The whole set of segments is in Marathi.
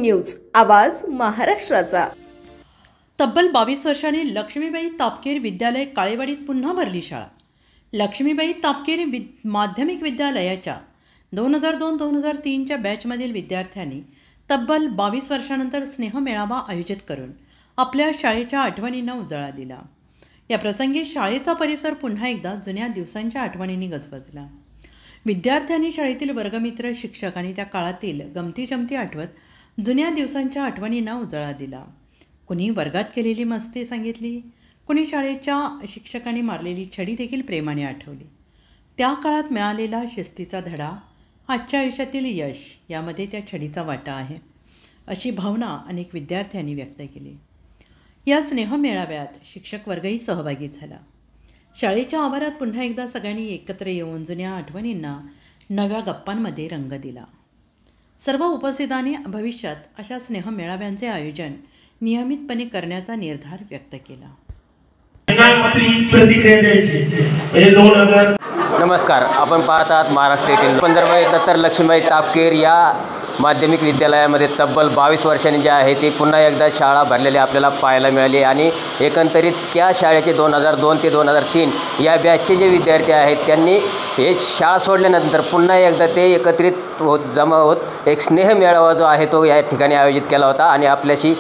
न्यूज, आवाज महाराष्ट्राचा। तब्बल 22 वर्षांनी लक्ष्मीबाई तापकीर विद्यालय काळेवाडीत पुन्हा भरली शाळा। लक्ष्मीबाई तापकीर माध्यमिक विद्यालयाच्या 2002-2003च्या बॅचमधील विद्यार्थ्यांनी तब्बल 22 वर्षांनंतर स्नेहमेळावा आयोजित करून आपल्या शाळेच्या आठवणींना उजाळा दिला। या प्रसंगी शाळेचा परिसर पुन्हा एकदा जुन्या दिवसांच्या आठवणींनी गजबजला। विद्यार्थ्यांनी शाळेतील वर्गमित्र, शिक्षक आणि त्या काळातील गमती-जमती आठवत जुन्या दिवसांच्या आठवणींना उजाळा दिला। कुणी वर्गात केलेली मस्ती सांगितली, कुणी शाळेच्या शिक्षकांनी मारलेली छडी देखील प्रेमाने आठवली। त्या काळात मिळालेला शिस्तीचा धडा, आजच्या आयुष्यातील यश यामध्ये त्या छडीचा वाटा आहे, अशी भावना अनेक विद्यार्थ्यांनी व्यक्त केली। या स्नेहमेळाव्यात शिक्षक वर्गही सहभागी झाला। शाळेच्या आवारात पुन्हा एकदा सगळ्यांनी एकत्र येऊन जुन्या आठवणींना नव्या गप्पांमध्ये रंग दिला। सर्व उपस्थितांनी भविष्यात अशा स्नेहमेळाव्यांचे आयोजन नियमितपणे करण्याचा निर्धार व्यक्त केला। नमस्कार, आपण पाहत आहात महाराष्ट्र येथील 15 लक्ष्मीबाई तापकीर या माध्यमिक विद्यालयामध्ये तब्बल 22 वर्षांनी जे आहे ती पुन्हा एकदा शाळा भरलेली आपल्याला पाहायला मिळाली। आणि एकंदरीत त्या शाळेचे 2002 ते 2003 या बॅचचे जे विद्यार्थी आहेत त्यांनी हे शाळा सोडल्यानंतर पुन्हा एकदा ते एकत्रित जमा होत एक स्नेहमेळावा जो आहे तो या ठिकाणी आयोजित केला होता। आणि आपल्याशी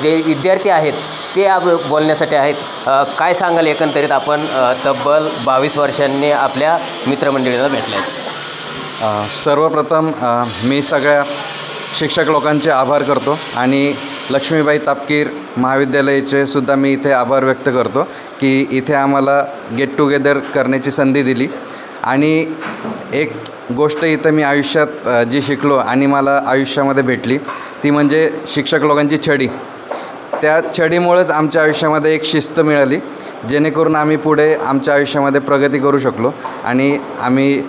जे विद्यार्थी आहेत ते बोलण्यासाठी आहेत। काय सांगाल एकंदरीत आपण तब्बल 22 वर्षांनी आपल्या मित्रमंडळीला भेटले? सर्वप्रथम मी सगळ्या शिक्षक लोकांचे आभार करतो आणि लक्ष्मीबाई तापकीर महाविद्यालयाचे सुद्धा मी इथे आभार व्यक्त करतो की इथे आम्हाला गेट टुगेदर करण्याची संधी दिली। आणि एक गोष्ट इथं मी आयुष्यात जी शिकलो आणि मला आयुष्यामध्ये भेटली ती म्हणजे शिक्षक लोकांची छडी। त्या छडीमुळेच आमच्या आयुष्यामध्ये एक शिस्त मिळाली, जेणेकरून आम्ही पुढे आमच्या आयुष्यामध्ये प्रगती करू शकलो आणि आम्ही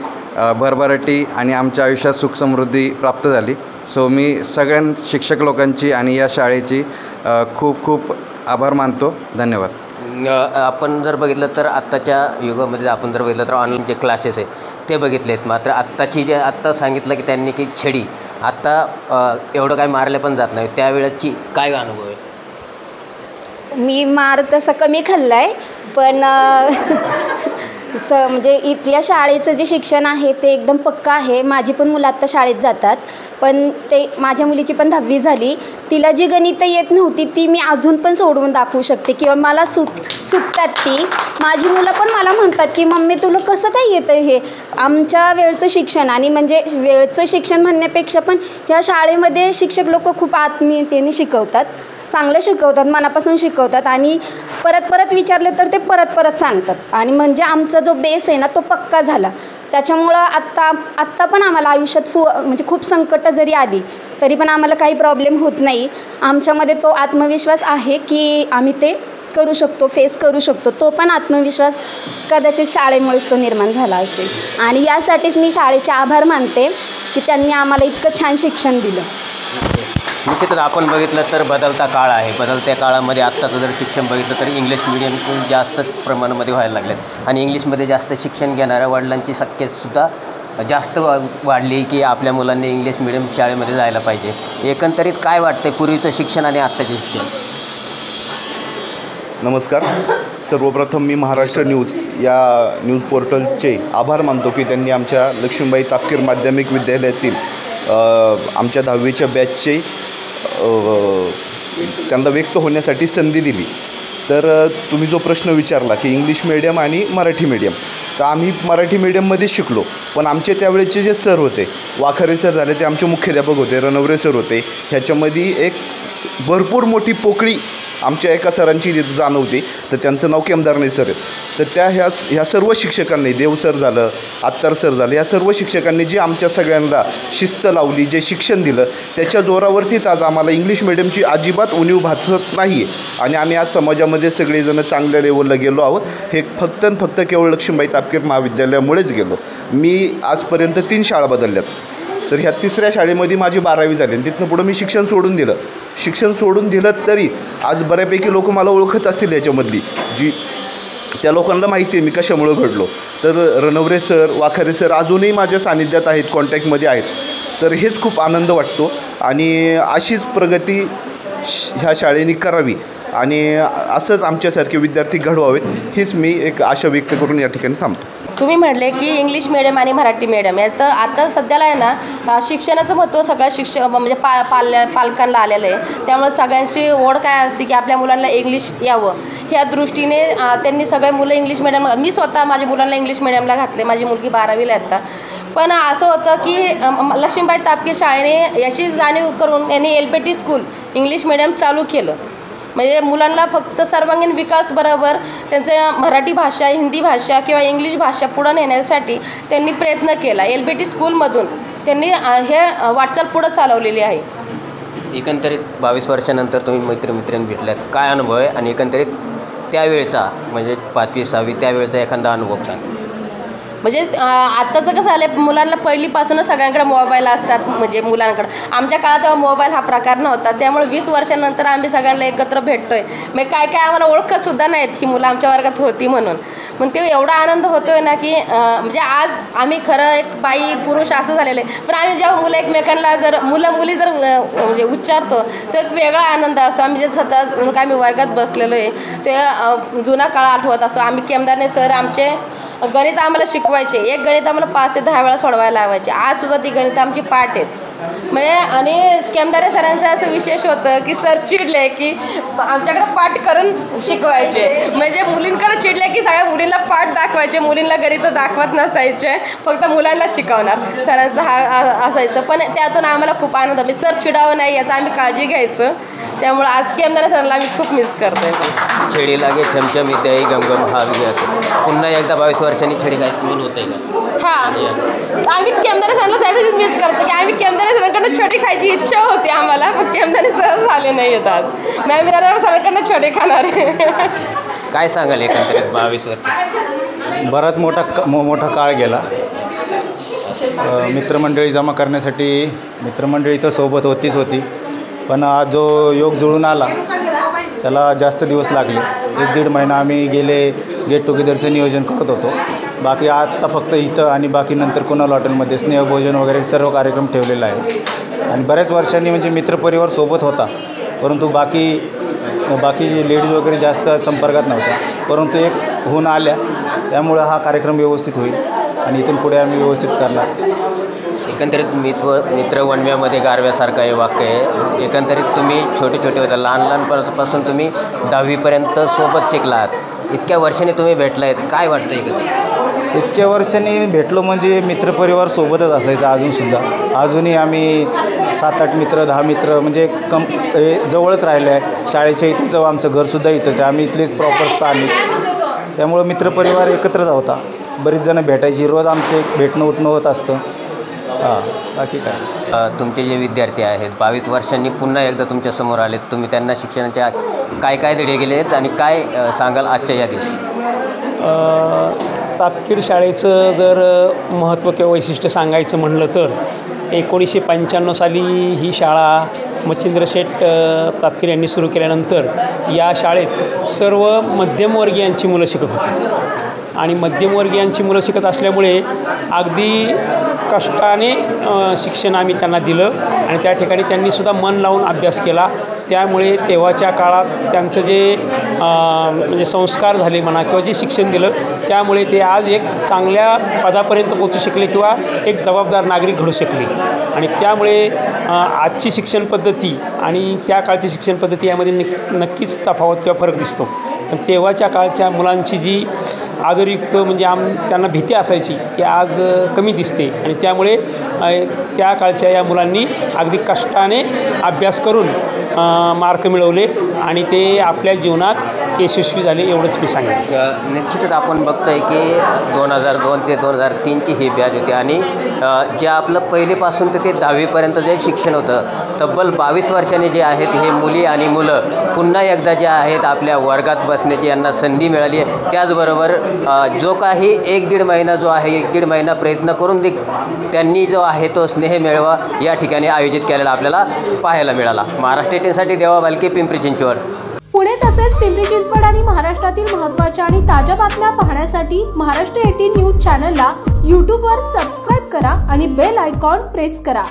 भरभराटी आणि आमच्या आयुष्यात सुख समृद्धी प्राप्त झाली। सो मी सगळ्या शिक्षक लोकांची आणि या शाळेची खूप खूप आभार मानतो। धन्यवाद। आपण जर बघितलं तर आत्ताच्या युगामध्ये आपण जर बघितलं तर ऑनलाईन जे क्लासेस आहेत ते बघितले आहेत, मात्र आत्ताची जे आत्ता सांगितलं की त्यांनी की छडी आत्ता एवढं काय मारले पण जात नाही, त्यावेळेची काय अनुभव आहे? मी मार तसा कमी खाल्ला आहे, पण म्हणजे इथल्या शाळेचं जे शिक्षण आहे ते एकदम पक्का आहे। माझी पण मुलं आत्ता शाळेत जातात, पण ते माझ्या मुलीची पण 10वी झाली, तिला जी गणितं येत नव्हती ती मी अजून पण सोडवून दाखवू शकते किंवा मला सुटतात ती। माझी मुलं पण मला म्हणतात की मम्मी तुला कसं काय येतं हे? आमच्या वेळचं शिक्षण आणि म्हणजे वेळचं शिक्षण म्हणण्यापेक्षा पण ह्या शाळेमध्ये शिक्षक लोक खूप आत्मीयतेने शिकवतात, चांगलं शिकवतात, मनापासून शिकवतात आणि परत परत विचारले तर ते परत परत सांगतात। आणि म्हणजे आमचा जो बेस आहे ना तो पक्का झाला। त्याच्यामुळं आत्ता पण आम्हाला आयुष्यात म्हणजे खूप संकटं जरी आली तरी पण आम्हाला काही प्रॉब्लेम होत नाही। आमच्यामध्ये तो आत्मविश्वास आहे की आम्ही ते करू शकतो, फेस करू शकतो। तो पण आत्मविश्वास कदाचित शाळेमुळेच तो निर्माण झाला असेल आणि यासाठीच मी शाळेचे आभार मानते की त्यांनी आम्हाला इतकं छान शिक्षण दिलं। निश्चितच आपण बघितलं तर बदलता काळ आहे, बदलत्या काळामध्ये आत्ताचं जर शिक्षण बघितलं तर इंग्लिश मिडियम जास्त प्रमाणामध्ये व्हायला लागलेत आणि इंग्लिशमध्ये जास्त शिक्षण घेणाऱ्या वडिलांची संख्यासुद्धा जास्त वाढली की आपल्या मुलांनी इंग्लिश मिडियम शाळेमध्ये जायला पाहिजे। एकंदरीत काय वाटतं पूर्वीचं शिक्षण आणि आत्ताचे शिक्षण? नमस्कार, सर्वप्रथम मी महाराष्ट्र न्यूज या न्यूज पोर्टलचे आभार मानतो की त्यांनी आमच्या लक्ष्मीबाई तापकीर माध्यमिक विद्यालयातील आमच्या 10वीच्या बॅचचे त्यांना व्यक्त होण्यासाठी संधी दिली। तर तुम्ही जो प्रश्न विचारला की इंग्लिश मीडियम आणि मराठी मीडियम, तर आम्ही मराठी मीडियममध्येच शिकलो, पण आमचे त्यावेळेचे जे सर होते, वाखारे सर झाले ते आमचे मुख्याध्यापक होते, रणवरे सर होते, ह्याच्यामध्ये एक भरपूर मोठी पोकळी आमच्या एका सरांची जाणवते, तर त्यांचं नाव केमदारणे सर आहे। तर ह्या सर्व शिक्षकांनी, देव सर झालं, आत्तार सर झालं, या सर्व शिक्षकांनी जे आमच्या सगळ्यांना शिस्त लावली, जे शिक्षण दिलं, त्याच्या जोरावरतीच आज आम्हाला इंग्लिश मिडियमची अजिबात उणीव भासत नाही आहे आणि आम्ही आज समाजामध्ये सगळेजण चांगल्या लेवलला गेलो आहोत। हे फक्त केवळ लक्ष्मीबाई तापकीर महाविद्यालयामुळेच गेलो। मी आजपर्यंत 3 शाळा बदलल्यात, तर ह्या 3ऱ्या शाळेमध्ये माझी 12वी झाली आणि तिथनं पुढं मी शिक्षण सोडून दिलं तरी आज बऱ्यापैकी लोक मला ओळखत असतील याच्यामधली, जी त्या लोकांना माहिती आहे मी कशामुळं घडलो। तर रणवरे सर, वाखारे सर अजूनही माझ्या सानिध्यात आहेत, कॉन्टॅक्टमध्ये आहेत, तर हेच खूप आनंद वाटतो। आणि अशीच प्रगती ह्या शाळेने करावी आणि असंच आमच्यासारखे विद्यार्थी घडवावेत हीच मी एक आशा व्यक्त करून या ठिकाणी थांबतो. तुम्ही म्हटले की इंग्लिश मिडियम आणि मराठी मिडियम आहे, तर आता सध्याला आहे ना शिक्षणाचं महत्त्व सगळ्या म्हणजे पालकांना आलेलं आहे. त्यामुळे सगळ्यांची ओढ काय असते की आपल्या मुलांना इंग्लिश यावं, ह्या दृष्टीने त्यांनी सगळे मुलं इंग्लिश मिडियम, मी स्वतः माझ्या मुलांना इंग्लिश मिडियमला घातले, माझी मुलगी 12वीला आहे आता. पण असं होतं की लक्ष्मीबाई तापकीर शाळेने याची जाणीव करून त्यांनी LPT स्कूल इंग्लिश मिडियम चालू केलं. म्हणजे मुलांना फक्त सर्वांगीण विकास बरोबर त्यांचं मराठी भाषा, हिंदी भाषा किंवा इंग्लिश भाषा पुढं नेण्यासाठी त्यांनी प्रयत्न केला. LPT स्कूलमधून त्यांनी हे वाटचाल पुढं चालवलेली आहे. एकंदरीत 22 वर्षानंतर तुम्ही मित्रमैत्रिणी भेटल्यात, काय अनुभव आहे आणि एकंदरीत त्यावेळचा म्हणजे 5वी 6वी त्यावेळचा एखादा अनुभव सांग. म्हणजे आत्ताचं कसं झालं आहे, मुलांना पहिलीपासूनच सगळ्यांकडे मोबाईल असतात. म्हणजे मुलांकडं आमच्या काळात तेव्हा मोबाईल हा प्रकार नव्हता. त्यामुळे 20 वर्षानंतर आम्ही सगळ्यांना एकत्र भेटतो आहे. मग काय काय आम्हाला ओळखतसुद्धा नाहीत ही मुलं आमच्या वर्गात होती म्हणून. मग ते एवढा आनंद होतो आहे ना की म्हणजे आज आम्ही खरं एक बाई पुरुष असं झालेलं आहे, पण आम्ही जेव्हा मुलं एकमेकांना जर मुलं मुली जर म्हणजे उच्चारतो तर एक वेगळा आनंद असतो. आम्ही जे स्वतः आम्ही वर्गात बसलेलो आहे ते जुना काळ आठवत असतो. आम्ही केमदारने सर आमचे गणित आम्हाला शिकवायचे, एक गणित आम्हाला 5 ते 10 वेळा सोडवायला लावायचे. आजसुद्धा ती गणित आमची पाठ आहेत. म्हणजे आणि केमदारे सरांचं असं विशेष होतं की सर चिडले की आमच्याकडे पाठ करून शिकवायचे. म्हणजे मुलींकडे चिडले की सगळ्या मुलींना पाठ दाखवायचे, मुलींना गणित दाखवत नसायचे, फक्त मुलांना शिकवणार सरांचं हा असायचं. पण त्यातून आम्हाला खूप आनंद, म्हणजे सर चिडावं नाही याचं आम्ही काळजी घ्यायचं. त्यामुळे आज केमदारे सरांना आम्ही खूप मिस करतोय. छेडी लागे छमछम इत्यादी गमगम हा विजय पुन्हा एकदा 22 वर्षांनी छेडी काय म्हणून होत आहे का? हां, आम्ही केमदारे सरांना त्यावेळेस मिस करतो की आम्ही केमदारे सरांकडनं छडी खायची इच्छा होती आम्हाला, पण केमदारे सर झाले नाही येतात. मॅम सरांकडनं छडी खाणार आहे. काय सांगाल एकंदरीत 22 वर्ष? बराच मोठा काळ गेला. मित्रमंडळी जमा करण्यासाठी मित्रमंडळी तर सोबत होती, पण आज जो योग जुळून आला त्याला जास्त दिवस लागले. 1-1.5 महिना आम्ही गेले गेट टुगेदरचं नियोजन करत होतो. बाकी आत्ता फक्त इथं आणि बाकी नंतर कुणाल हॉटेलमध्ये स्नेहभोजन वगैरे सर्व कार्यक्रम ठेवलेला आहे. आणि बऱ्याच वर्षांनी म्हणजे मित्रपरिवार सोबत होता, परंतु बाकी लेडीज वगैरे जास्त संपर्कात नव्हत्या, परंतु एक होऊन आल्या, त्यामुळं हा कार्यक्रम व्यवस्थित होईल आणि इथून पुढे आम्ही व्यवस्थित करणार. एकंदरीत मित्र वणव्यामध्ये गारव्यासारखं हे वाक्य आहे. एकंदरीत तुम्ही छोटे होते, लहानपणापासून तुम्ही 10वीपर्यंत सोबत शिकलात. इतक्या वर्षांनी तुम्ही भेटला आहेत, काय वाटतं एकंदरीत? इतक्या वर्षांनी भेटलो म्हणजे मित्रपरिवार सोबतच असायचा. अजूनही आम्ही 7-8 मित्र 10 मित्र म्हणजे जवळच राहिले आहे. शाळेच्या इथेच जाऊ, आमचं घरसुद्धा इथंच आहे, आम्ही इथलेच प्रॉपर स्थानिक. त्यामुळं मित्रपरिवार एकत्रच होता. बरीच जणं भेटायची, रोज आमचे भेटणं उठणं होत असतं. बाकी काय. तुमचे जे विद्यार्थी आहेत 22 वर्षांनी पुन्हा एकदा तुमच्यासमोर आलेत, तुम्ही त्यांना शिक्षणाच्या काय धडे गेले आहेत आणि काय सांगाल आजच्या या दिवशी? तापकीर शाळेचं जर महत्त्व किंवा वैशिष्ट्य सांगायचं म्हणलं तर 1995 साली ही शाळा मच्छिंद्र शेठ तापकीर यांनी सुरू केल्यानंतर या शाळेत सर्व मध्यमवर्गीयांची मुलं शिकत होती. आणि मध्यमवर्गीयांची मुलं शिकत असल्यामुळे अगदी कष्टाने शिक्षण आम्ही त्यांना दिलं आणि त्या ठिकाणी त्यांनीसुद्धा मन लावून अभ्यास केला. त्यामुळे तेव्हाच्या काळात त्यांचं जे म्हणजे संस्कार झाले म्हणा किंवा जे शिक्षण दिलं त्यामुळे ते आज एक चांगल्या पदापर्यंत पोहोचू शकले किंवा एक जबाबदार नागरिक घडू शकले. आणि त्यामुळे आजची शिक्षण पद्धती आणि त्या काळची शिक्षण पद्धती यामध्ये नक्कीच तफावत किंवा फरक दिसतो. पण तेव्हाच्या काळच्या मुलांची जी आदरयुक्त म्हणजे त्यांना भीती असायची ती आज कमी दिसते. आणि त्यामुळे त्या काळच्या या मुलांनी अगदी कष्टाने अभ्यास करून मार्क मिळवले आणि ते आपल्या जीवनात यशस्वी झाले, एवढंच मी सांगेन. निश्चितच आपण बघतोय की 2002 ते 2003ची ही बॅच होती आणि जे आपलं पहिलीपासून ते 10वीपर्यंत जे शिक्षण होतं तब्बल 22 वर्षांनी जे आहेत हे मुली आणि मुलं पुन्हा एकदा जे आहेत आपल्या वर्गात बसण्याची यांना संधी मिळाली आहे. त्याचबरोबर जो काही 1-1.5 महिना जो आहे 1-1.5 महिना प्रयत्न करून त्यांनी जो आहे तो स्नेह मेळावा या ठिकाणी आयोजित केलेला आपल्याला पाहायला मिळाला. महाराष्ट्र 18साठी देवा भालके, पिंपरी चिंचवड. पुणे तसेच पिंपरी चिंचवड आणि महाराष्ट्रातील महत्त्वाच्या आणि ताज्या बातम्या पाहण्यासाठी महाराष्ट्र 18 न्यूज चॅनलला यूट्यूबवर सबस्क्राईब करा आणि बेल आयकॉन प्रेस करा.